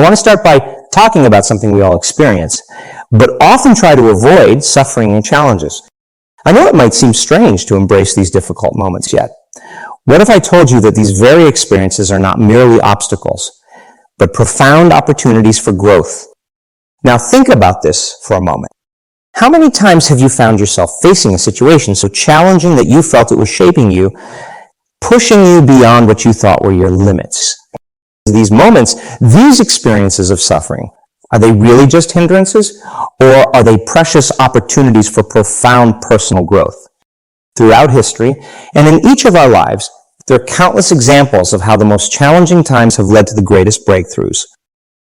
want to start by talking about something we all experience, but often try to avoid suffering and challenges. I know it might seem strange to embrace these difficult moments yet. What if I told you that these very experiences are not merely obstacles, but profound opportunities for growth? Now think about this for a moment. How many times have you found yourself facing a situation so challenging that you felt it was shaping you, pushing you beyond what you thought were your limits? These moments, these experiences of suffering, are they really just hindrances, or are they precious opportunities for profound personal growth? Throughout history, and in each of our lives, there are countless examples of how the most challenging times have led to the greatest breakthroughs.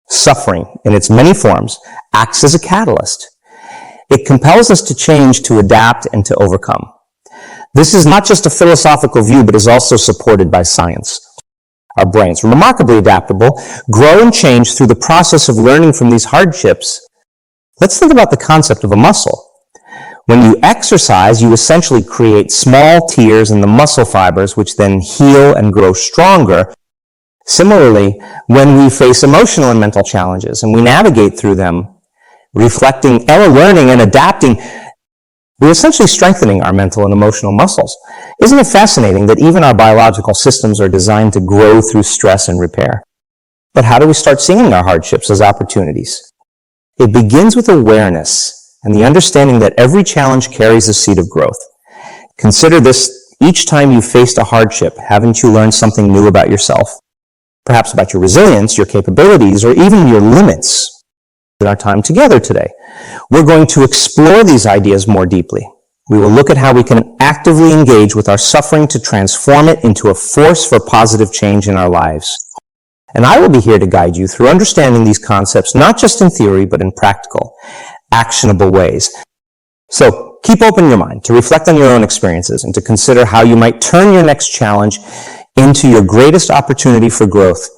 Suffering, in its many forms, acts as a catalyst. It compels us to change, to adapt, and to overcome. This is not just a philosophical view, but is also supported by science. Our brains, remarkably adaptable, grow and change through the process of learning from these hardships. Let's think about the concept of a muscle. When you exercise, you essentially create small tears in the muscle fibers, which then heal and grow stronger. Similarly, when we face emotional and mental challenges and we navigate through them, reflecting, learning, and adapting, we're essentially strengthening our mental and emotional muscles. Isn't it fascinating that even our biological systems are designed to grow through stress and repair? But how do we start seeing our hardships as opportunities? It begins with awareness and the understanding that every challenge carries a seed of growth. Consider this: each time you faced a hardship, haven't you learned something new about yourself? Perhaps about your resilience, your capabilities, or even your limits. In our time together today, we're going to explore these ideas more deeply. We will look at how we can actively engage with our suffering to transform it into a force for positive change in our lives. And I will be here to guide you through understanding these concepts, not just in theory, but in practical, actionable ways. So keep open your mind to reflect on your own experiences and to consider how you might turn your next challenge into your greatest opportunity for growth.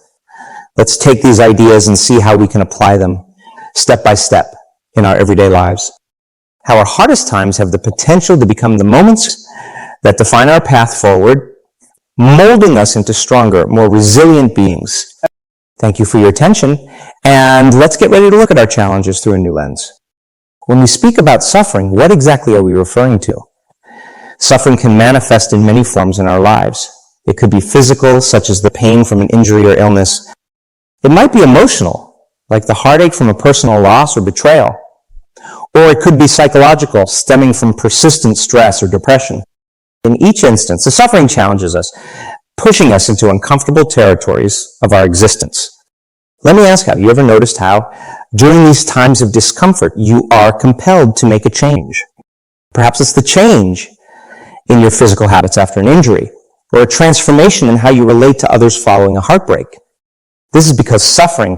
Let's take these ideas and see how we can apply them step by step in our everyday lives. How our hardest times have the potential to become the moments that define our path forward, molding us into stronger, more resilient beings. Thank you for your attention, and let's get ready to look at our challenges through a new lens. When we speak about suffering, what exactly are we referring to? Suffering can manifest in many forms in our lives. It could be physical, such as the pain from an injury or illness. It might be emotional, like the heartache from a personal loss or betrayal. Or it could be psychological, stemming from persistent stress or depression. In each instance, the suffering challenges us, pushing us into uncomfortable territories of our existence. Let me ask, have you ever noticed how, during these times of discomfort, you are compelled to make a change? Perhaps it's the change in your physical habits after an injury, or a transformation in how you relate to others following a heartbreak. This is because suffering,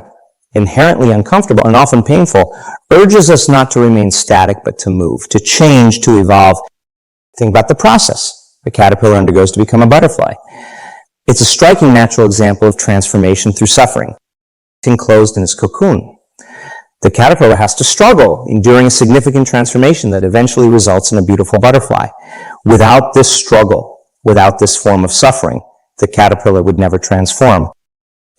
inherently uncomfortable and often painful, urges us not to remain static, but to move, to change, to evolve. Think about the process the caterpillar undergoes to become a butterfly. It's a striking natural example of transformation through suffering. Enclosed in its cocoon, the caterpillar has to struggle, enduring a significant transformation that eventually results in a beautiful butterfly. Without this struggle, without this form of suffering, the caterpillar would never transform.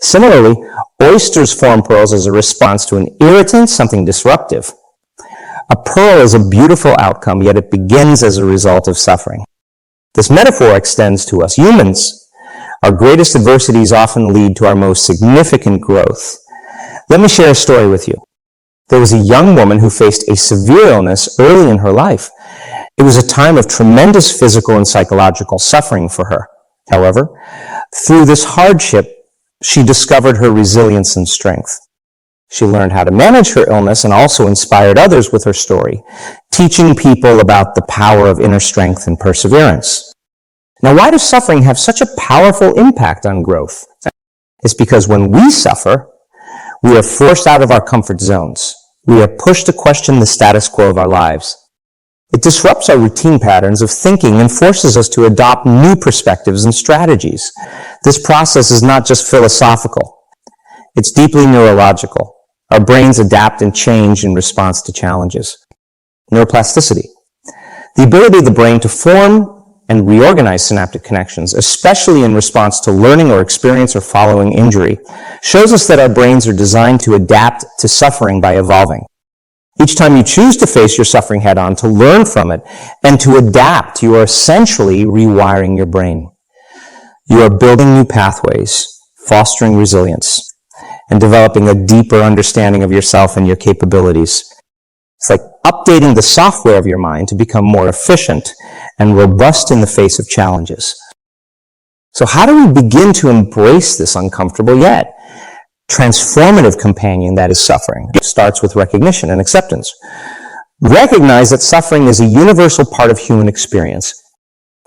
Similarly, oysters form pearls as a response to an irritant, something disruptive. A pearl is a beautiful outcome, yet it begins as a result of suffering. This metaphor extends to us humans. Our greatest adversities often lead to our most significant growth. Let me share a story with you. There was a young woman who faced a severe illness early in her life. It was a time of tremendous physical and psychological suffering for her. However, through this hardship, she discovered her resilience and strength. She learned how to manage her illness and also inspired others with her story, teaching people about the power of inner strength and perseverance. Now, why does suffering have such a powerful impact on growth? It's because when we suffer, we are forced out of our comfort zones. We are pushed to question the status quo of our lives. It disrupts our routine patterns of thinking and forces us to adopt new perspectives and strategies. This process is not just philosophical. It's deeply neurological. Our brains adapt and change in response to challenges. Neuroplasticity. The ability of the brain to form and reorganize synaptic connections, especially in response to learning or experience or following injury, shows us that our brains are designed to adapt to suffering by evolving. Each time you choose to face your suffering head-on, to learn from it, and to adapt, you are essentially rewiring your brain. You are building new pathways, fostering resilience, and developing a deeper understanding of yourself and your capabilities. It's like updating the software of your mind to become more efficient and robust in the face of challenges. So how do we begin to embrace this uncomfortable yet transformative companion that is suffering? It starts with recognition and acceptance. Recognize that suffering is a universal part of human experience.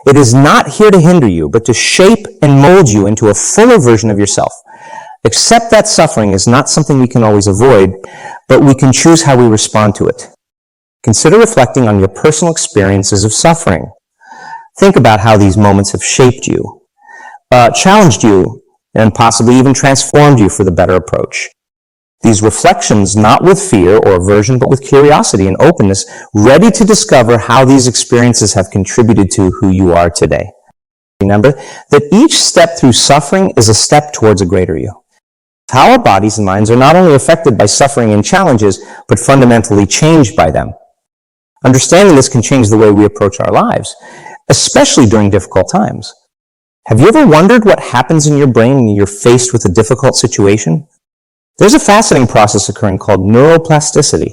It is not here to hinder you, but to shape and mold you into a fuller version of yourself. Accept that suffering is not something we can always avoid, but we can choose how we respond to it. Consider reflecting on your personal experiences of suffering. Think about how these moments have shaped you, challenged you, and possibly even transformed you for the better approach. These reflections, not with fear or aversion, but with curiosity and openness, ready to discover how these experiences have contributed to who you are today. Remember that each step through suffering is a step towards a greater you. How our bodies and minds are not only affected by suffering and challenges, but fundamentally changed by them. Understanding this can change the way we approach our lives, especially during difficult times. Have you ever wondered what happens in your brain when you're faced with a difficult situation? There's a fascinating process occurring called neuroplasticity.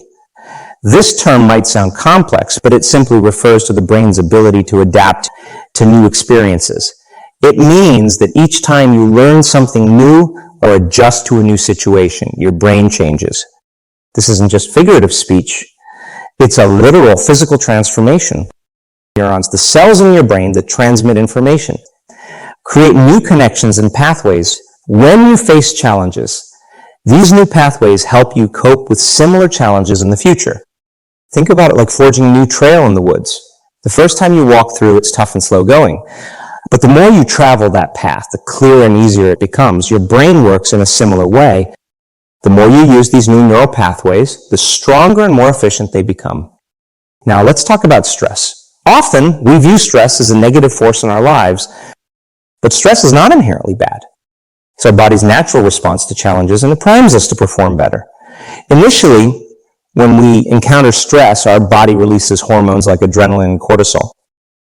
This term might sound complex, but it simply refers to the brain's ability to adapt to new experiences. It means that each time you learn something new or adjust to a new situation, your brain changes. This isn't just figurative speech. It's a literal physical transformation. Neurons, the cells in your brain that transmit information, create new connections and pathways when you face challenges. These new pathways help you cope with similar challenges in the future. Think about it like forging a new trail in the woods. The first time you walk through, it's tough and slow going. But the more you travel that path, the clearer and easier it becomes. Your brain works in a similar way. The more you use these new neural pathways, the stronger and more efficient they become. Now let's talk about stress. Often, we view stress as a negative force in our lives, but stress is not inherently bad. It's our body's natural response to challenges, and it primes us to perform better. Initially, when we encounter stress, our body releases hormones like adrenaline and cortisol.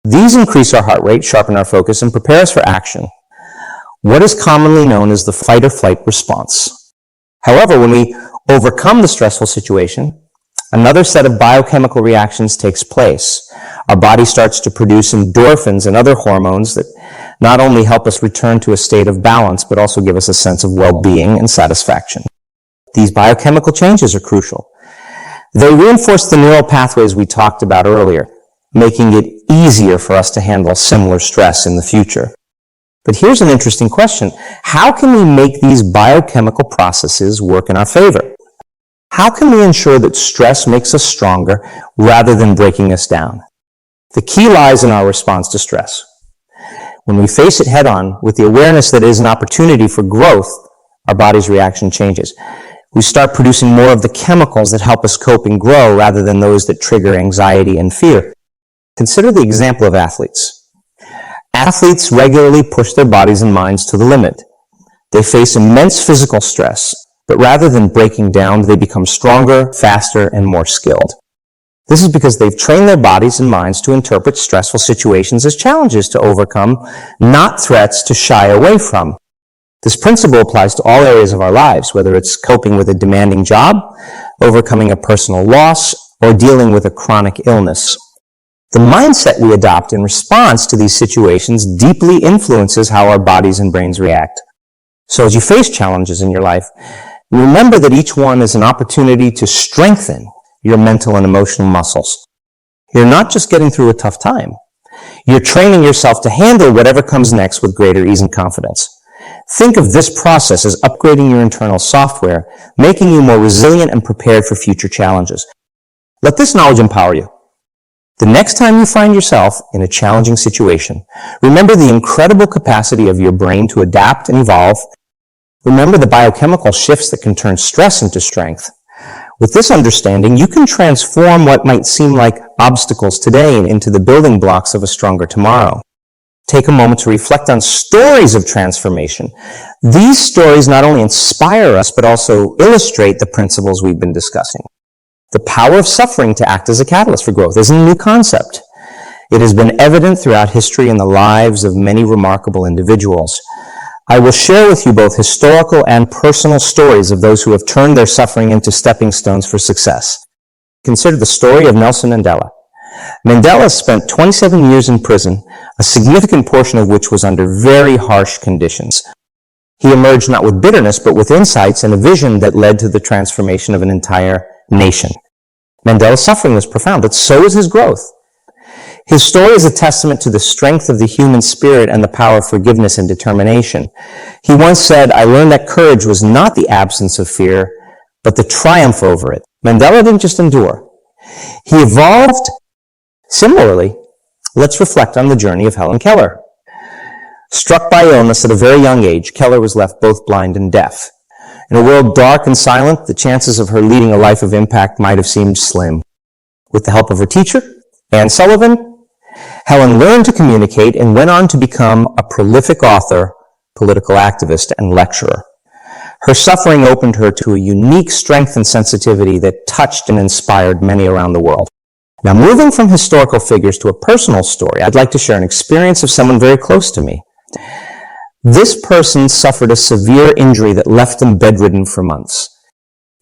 These increase our heart rate, sharpen our focus, and prepare us for action. What is commonly known as the fight or flight response. However, when we overcome the stressful situation, another set of biochemical reactions takes place. Our body starts to produce endorphins and other hormones that not only help us return to a state of balance, but also give us a sense of well-being and satisfaction. These biochemical changes are crucial. They reinforce the neural pathways we talked about earlier, making it easier for us to handle similar stress in the future. But here's an interesting question. How can we make these biochemical processes work in our favor? How can we ensure that stress makes us stronger rather than breaking us down? The key lies in our response to stress. When we face it head-on with the awareness that it is an opportunity for growth, our body's reaction changes. We start producing more of the chemicals that help us cope and grow rather than those that trigger anxiety and fear. Consider the example of athletes. Athletes regularly push their bodies and minds to the limit. They face immense physical stress, but rather than breaking down, they become stronger, faster, and more skilled. This is because they've trained their bodies and minds to interpret stressful situations as challenges to overcome, not threats to shy away from. This principle applies to all areas of our lives, whether it's coping with a demanding job, overcoming a personal loss, or dealing with a chronic illness. The mindset we adopt in response to these situations deeply influences how our bodies and brains react. So as you face challenges in your life, remember that each one is an opportunity to strengthen your mental and emotional muscles. You're not just getting through a tough time. You're training yourself to handle whatever comes next with greater ease and confidence. Think of this process as upgrading your internal software, making you more resilient and prepared for future challenges. Let this knowledge empower you. The next time you find yourself in a challenging situation, remember the incredible capacity of your brain to adapt and evolve. Remember the biochemical shifts that can turn stress into strength. With this understanding, you can transform what might seem like obstacles today into the building blocks of a stronger tomorrow. Take a moment to reflect on stories of transformation. These stories not only inspire us, but also illustrate the principles we've been discussing. The power of suffering to act as a catalyst for growth isn't a new concept. It has been evident throughout history in the lives of many remarkable individuals. I will share with you both historical and personal stories of those who have turned their suffering into stepping stones for success. Consider the story of Nelson Mandela. Mandela spent 27 years in prison, a significant portion of which was under very harsh conditions. He emerged not with bitterness, but with insights and a vision that led to the transformation of an entire nation. Mandela's suffering was profound, but so was his growth. His story is a testament to the strength of the human spirit and the power of forgiveness and determination. He once said, "I learned that courage was not the absence of fear, but the triumph over it." Mandela didn't just endure. He evolved. Similarly, let's reflect on the journey of Helen Keller. Struck by illness at a very young age, Keller was left both blind and deaf. In a world dark and silent, the chances of her leading a life of impact might have seemed slim. With the help of her teacher, Anne Sullivan, Helen learned to communicate and went on to become a prolific author, political activist, and lecturer. Her suffering opened her to a unique strength and sensitivity that touched and inspired many around the world. Now, moving from historical figures to a personal story, I'd like to share an experience of someone very close to me. This person suffered a severe injury that left them bedridden for months.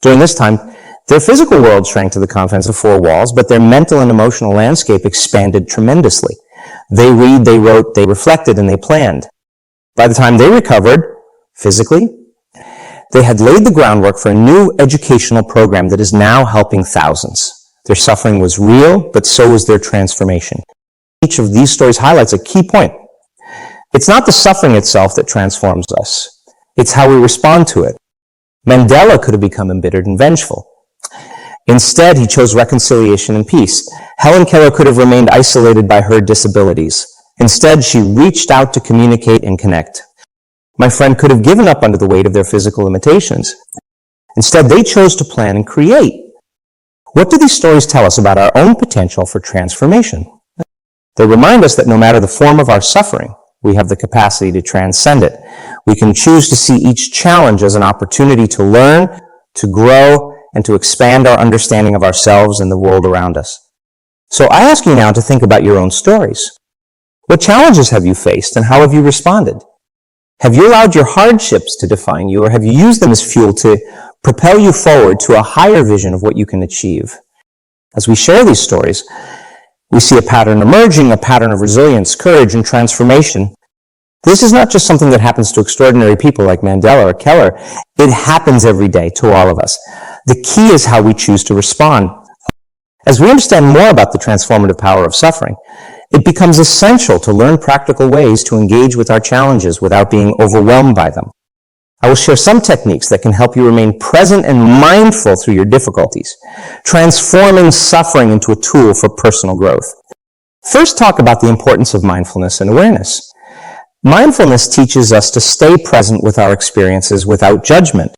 During this time, their physical world shrank to the confines of four walls, but their mental and emotional landscape expanded tremendously. They read, they wrote, they reflected, and they planned. By the time they recovered, physically, they had laid the groundwork for a new educational program that is now helping thousands. Their suffering was real, but so was their transformation. Each of these stories highlights a key point. It's not the suffering itself that transforms us. It's how we respond to it. Mandela could have become embittered and vengeful. Instead, he chose reconciliation and peace. Helen Keller could have remained isolated by her disabilities. Instead, she reached out to communicate and connect. My friend could have given up under the weight of their physical limitations. Instead, they chose to plan and create. What do these stories tell us about our own potential for transformation? They remind us that no matter the form of our suffering, we have the capacity to transcend it. We can choose to see each challenge as an opportunity to learn, to grow, and to expand our understanding of ourselves and the world around us. So I ask you now to think about your own stories. What challenges have you faced and how have you responded? Have you allowed your hardships to define you, or have you used them as fuel to propel you forward to a higher vision of what you can achieve? As we share these stories, we see a pattern emerging, a pattern of resilience, courage, and transformation. This is not just something that happens to extraordinary people like Mandela or Keller. It happens every day to all of us. The key is how we choose to respond. As we understand more about the transformative power of suffering, it becomes essential to learn practical ways to engage with our challenges without being overwhelmed by them. I will share some techniques that can help you remain present and mindful through your difficulties, transforming suffering into a tool for personal growth. First, talk about the importance of mindfulness and awareness. Mindfulness teaches us to stay present with our experiences without judgment.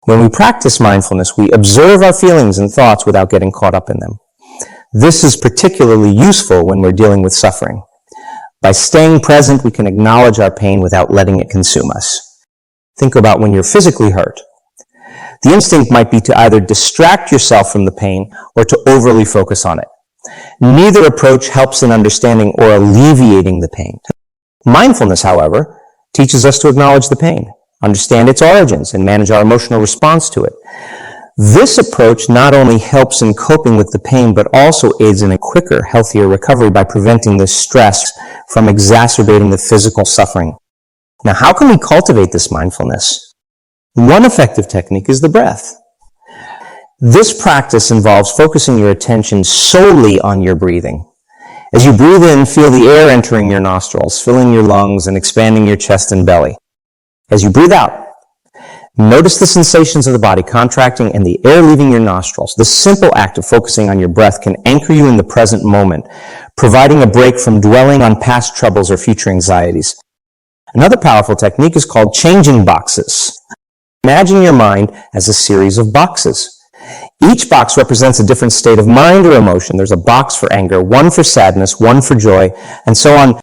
When we practice mindfulness, we observe our feelings and thoughts without getting caught up in them. This is particularly useful when we're dealing with suffering. By staying present, we can acknowledge our pain without letting it consume us. Think about when you're physically hurt. The instinct might be to either distract yourself from the pain or to overly focus on it. Neither approach helps in understanding or alleviating the pain. Mindfulness, however, teaches us to acknowledge the pain, understand its origins, and manage our emotional response to it. This approach not only helps in coping with the pain, but also aids in a quicker, healthier recovery by preventing the stress from exacerbating the physical suffering. Now, how can we cultivate this mindfulness? One effective technique is the breath. This practice involves focusing your attention solely on your breathing. As you breathe in, feel the air entering your nostrils, filling your lungs, and expanding your chest and belly. As you breathe out, notice the sensations of the body contracting and the air leaving your nostrils. This simple act of focusing on your breath can anchor you in the present moment, providing a break from dwelling on past troubles or future anxieties. Another powerful technique is called changing boxes. Imagine your mind as a series of boxes. Each box represents a different state of mind or emotion. There's a box for anger, one for sadness, one for joy, and so on.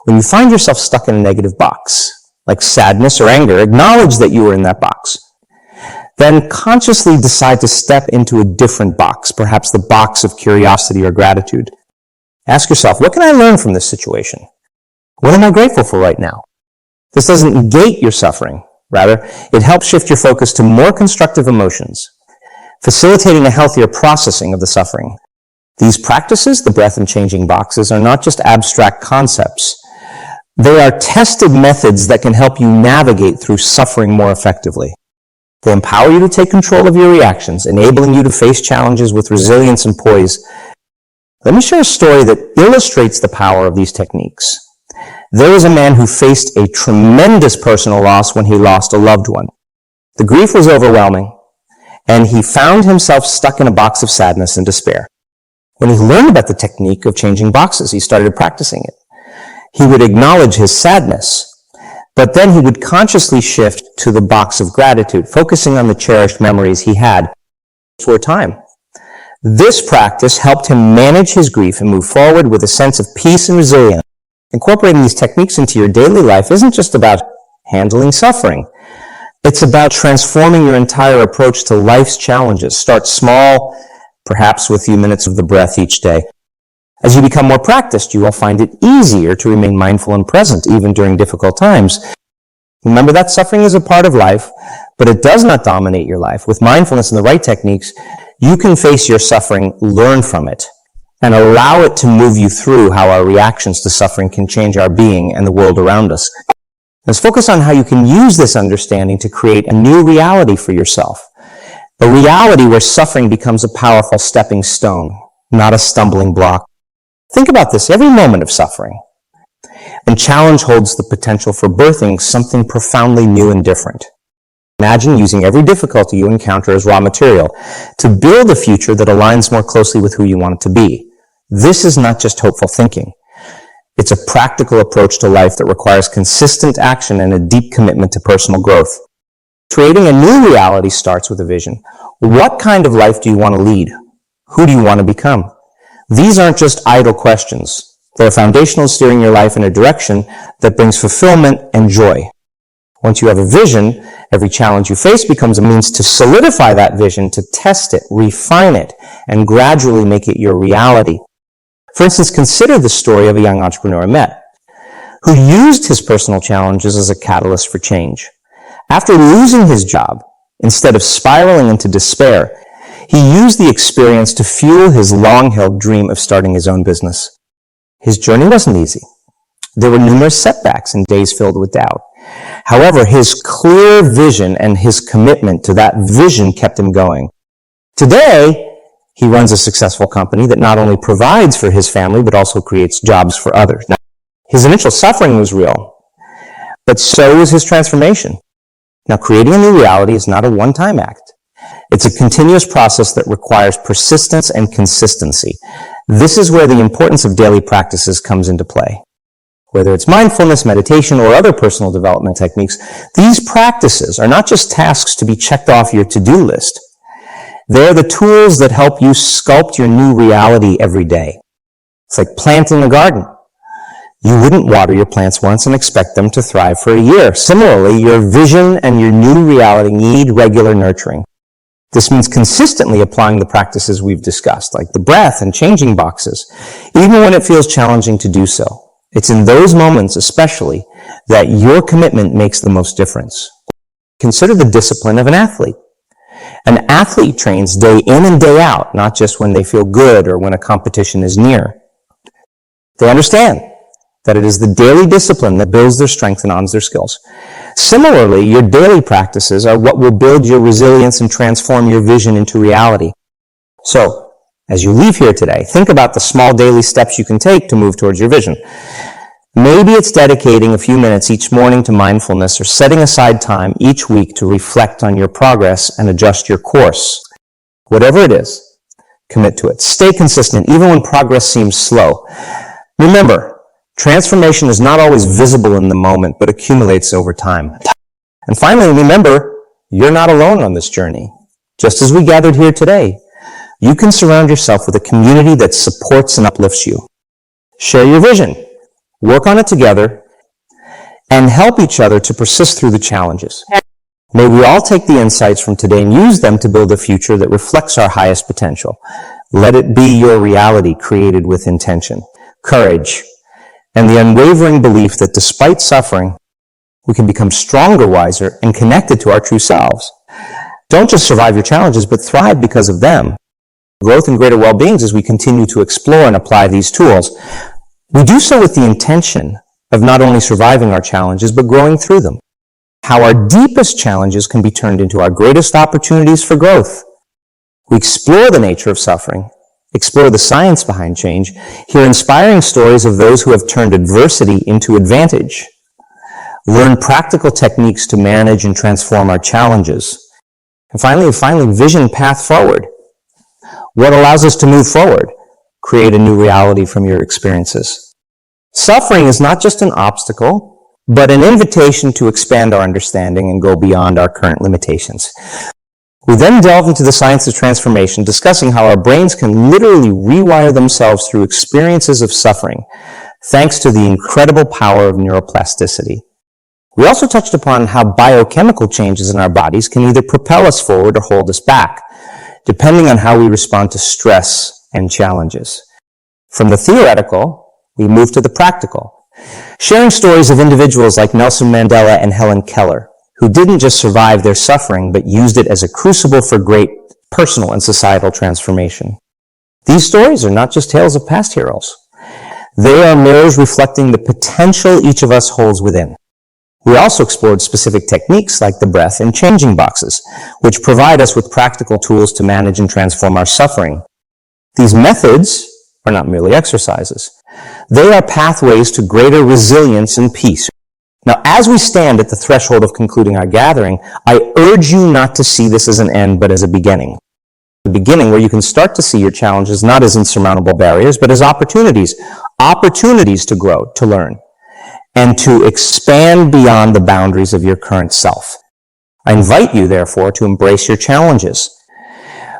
When you find yourself stuck in a negative box, like sadness or anger, acknowledge that you are in that box. Then consciously decide to step into a different box, perhaps the box of curiosity or gratitude. Ask yourself, what can I learn from this situation? What am I grateful for right now? This doesn't negate your suffering. Rather, it helps shift your focus to more constructive emotions, facilitating a healthier processing of the suffering. These practices, the breath and changing boxes, are not just abstract concepts. They are tested methods that can help you navigate through suffering more effectively. They empower you to take control of your reactions, enabling you to face challenges with resilience and poise. Let me share a story that illustrates the power of these techniques. There was a man who faced a tremendous personal loss when he lost a loved one. The grief was overwhelming, and he found himself stuck in a box of sadness and despair. When he learned about the technique of changing boxes, he started practicing it. He would acknowledge his sadness, but then he would consciously shift to the box of gratitude, focusing on the cherished memories he had for a time. This practice helped him manage his grief and move forward with a sense of peace and resilience. Incorporating these techniques into your daily life isn't just about handling suffering. It's about transforming your entire approach to life's challenges. Start small, perhaps with a few minutes of the breath each day. As you become more practiced, you will find it easier to remain mindful and present, even during difficult times. Remember that suffering is a part of life, but it does not dominate your life. With mindfulness and the right techniques, you can face your suffering, learn from it, and allow it to move you through how our reactions to suffering can change our being and the world around us. Let's focus on how you can use this understanding to create a new reality for yourself. A reality where suffering becomes a powerful stepping stone, not a stumbling block. Think about this every moment of suffering. And challenge holds the potential for birthing something profoundly new and different. Imagine using every difficulty you encounter as raw material to build a future that aligns more closely with who you want it to be. This is not just hopeful thinking. It's a practical approach to life that requires consistent action and a deep commitment to personal growth. Creating a new reality starts with a vision. What kind of life do you want to lead? Who do you want to become? These aren't just idle questions. They're foundational, steering your life in a direction that brings fulfillment and joy. Once you have a vision, every challenge you face becomes a means to solidify that vision, to test it, refine it, and gradually make it your reality. For instance, consider the story of a young entrepreneur I met, who used his personal challenges as a catalyst for change. After losing his job, instead of spiraling into despair, he used the experience to fuel his long-held dream of starting his own business. His journey wasn't easy. There were numerous setbacks and days filled with doubt. However, his clear vision and his commitment to that vision kept him going. Today, he runs a successful company that not only provides for his family, but also creates jobs for others. Now, his initial suffering was real, but so was his transformation. Now, creating a new reality is not a one-time act. It's a continuous process that requires persistence and consistency. This is where the importance of daily practices comes into play. Whether it's mindfulness, meditation, or other personal development techniques, these practices are not just tasks to be checked off your to-do list. They're the tools that help you sculpt your new reality every day. It's like planting a garden. You wouldn't water your plants once and expect them to thrive for a year. Similarly, your vision and your new reality need regular nurturing. This means consistently applying the practices we've discussed, like the breath and changing boxes, even when it feels challenging to do so. It's in those moments especially that your commitment makes the most difference. Consider the discipline of an athlete. An athlete trains day in and day out, not just when they feel good or when a competition is near. They understand that it is the daily discipline that builds their strength and honors their skills. Similarly, your daily practices are what will build your resilience and transform your vision into reality. So, as you leave here today, think about the small daily steps you can take to move towards your vision. Maybe it's dedicating a few minutes each morning to mindfulness or setting aside time each week to reflect on your progress and adjust your course. Whatever it is, commit to it. Stay consistent even when progress seems slow. Remember, transformation is not always visible in the moment, but accumulates over time. And finally, remember, you're not alone on this journey. Just as we gathered here today, you can surround yourself with a community that supports and uplifts you. Share your vision, work on it together, and help each other to persist through the challenges. May we all take the insights from today and use them to build a future that reflects our highest potential. Let it be your reality created with intention, courage, and the unwavering belief that despite suffering, we can become stronger, wiser, and connected to our true selves. Don't just survive your challenges, but thrive because of them. Growth and greater well-being as we continue to explore and apply these tools. We do so with the intention of not only surviving our challenges, but growing through them. How our deepest challenges can be turned into our greatest opportunities for growth. We explore the nature of suffering, explore the science behind change, hear inspiring stories of those who have turned adversity into advantage, learn practical techniques to manage and transform our challenges, and finally, vision path forward. What allows us to move forward? Create a new reality from your experiences. Suffering is not just an obstacle, but an invitation to expand our understanding and go beyond our current limitations. We then delve into the science of transformation, discussing how our brains can literally rewire themselves through experiences of suffering, thanks to the incredible power of neuroplasticity. We also touched upon how biochemical changes in our bodies can either propel us forward or hold us back, depending on how we respond to stress and challenges. From the theoretical, we move to the practical, sharing stories of individuals like Nelson Mandela and Helen Keller, who didn't just survive their suffering, but used it as a crucible for great personal and societal transformation. These stories are not just tales of past heroes. They are mirrors reflecting the potential each of us holds within. We also explored specific techniques like the breath and changing boxes, which provide us with practical tools to manage and transform our suffering. These methods are not merely exercises. They are pathways to greater resilience and peace. Now, as we stand at the threshold of concluding our gathering, I urge you not to see this as an end, but as a beginning. The beginning where you can start to see your challenges not as insurmountable barriers, but as opportunities to grow, to learn, and to expand beyond the boundaries of your current self. I invite you, therefore, to embrace your challenges.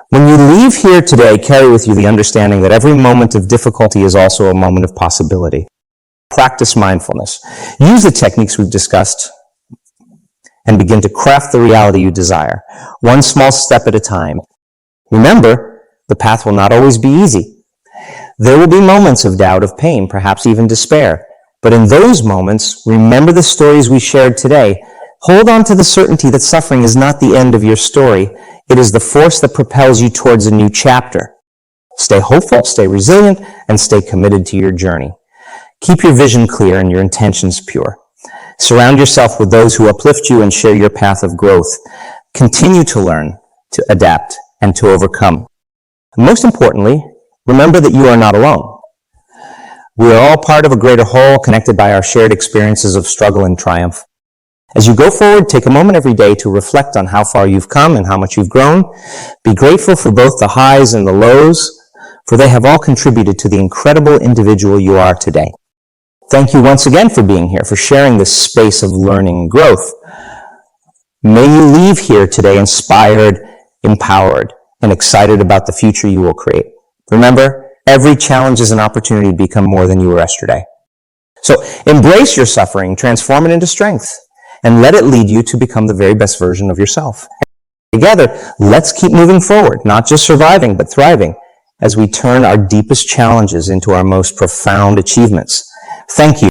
When you leave here today, carry with you the understanding that every moment of difficulty is also a moment of possibility. Practice mindfulness. Use the techniques we've discussed and begin to craft the reality you desire, one small step at a time. Remember, the path will not always be easy. There will be moments of doubt, of pain, perhaps even despair. But in those moments, remember the stories we shared today. Hold on to the certainty that suffering is not the end of your story. It is the force that propels you towards a new chapter. Stay hopeful, stay resilient, and stay committed to your journey. Keep your vision clear and your intentions pure. Surround yourself with those who uplift you and share your path of growth. Continue to learn, to adapt, and to overcome. And most importantly, remember that you are not alone. We are all part of a greater whole, connected by our shared experiences of struggle and triumph. As you go forward, take a moment every day to reflect on how far you've come and how much you've grown. Be grateful for both the highs and the lows, for they have all contributed to the incredible individual you are today. Thank you once again for being here, for sharing this space of learning and growth. May you leave here today inspired, empowered, and excited about the future you will create. Remember, every challenge is an opportunity to become more than you were yesterday. So embrace your suffering, transform it into strength, and let it lead you to become the very best version of yourself. Together, let's keep moving forward, not just surviving, but thriving, as we turn our deepest challenges into our most profound achievements. Thank you.